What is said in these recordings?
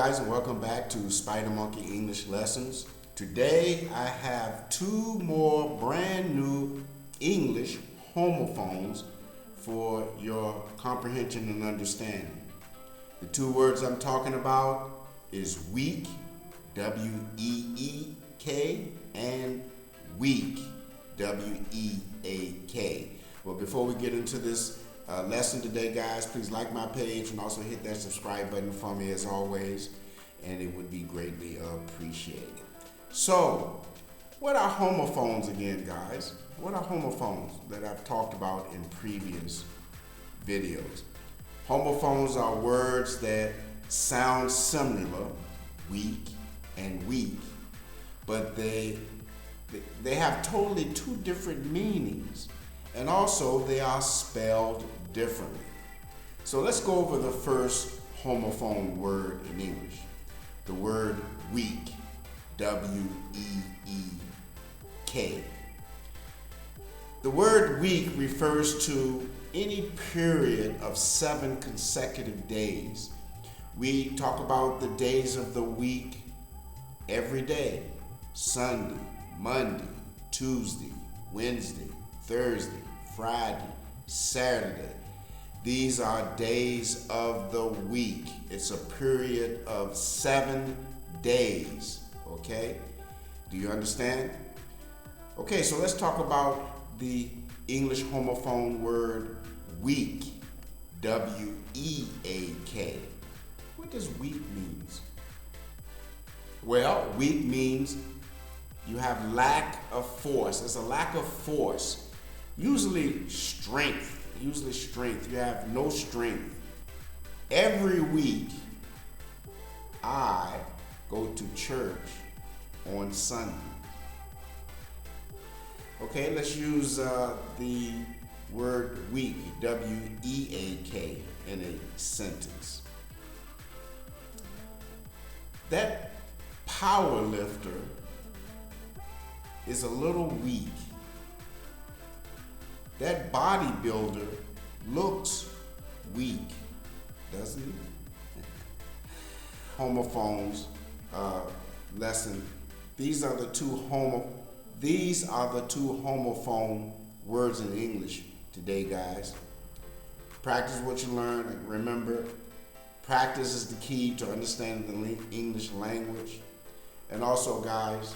guys, and welcome back to Spider Monkey English Lessons. Today I have two more brand new English homophones for your comprehension and understanding. The two words I'm talking about is weak, W-E-E-K, and weak, W-E-A-K. Well, before we get into this lesson today, guys, please like my page and also hit that subscribe button for me as always, and it would be greatly appreciated. So, what are homophones again, guys? What are homophones that I've talked about in previous videos? Homophones are words that sound similar, weak and weak, but they have totally two different meanings, and also they are spelled differently. So let's go over the first homophone word in English, the word weak, W-E-E-K. The word week refers to any period of 7 consecutive days. We talk about the days of the week every day: Sunday, Monday, Tuesday, Wednesday, Thursday, Friday, Saturday. These are days of the week. It's a period of 7 days, okay? Do you understand? Okay, so let's talk about the English homophone word weak, W-E-A-K. What does weak mean? Well, weak means you have lack of force. It's a lack of force. Usually strength. You have no strength. Every week, I go to church on Sunday. Okay, let's use the word weak, W-E-A-K, in a sentence. That power lifter is a little weak. That bodybuilder looks weak, doesn't he? Homophones lesson. These are the two homophone words in English today, guys. Practice what you learn. And remember, practice is the key to understanding the English language. And also, guys,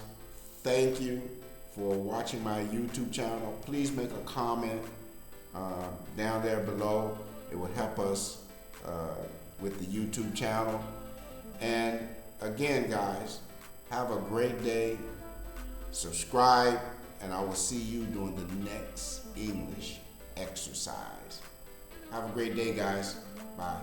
thank you for watching my YouTube channel. Please make a comment down there below. It would help us with the YouTube channel. And again, guys, have a great day. Subscribe, and I will see you doing the next English exercise. Have a great day, guys. Bye.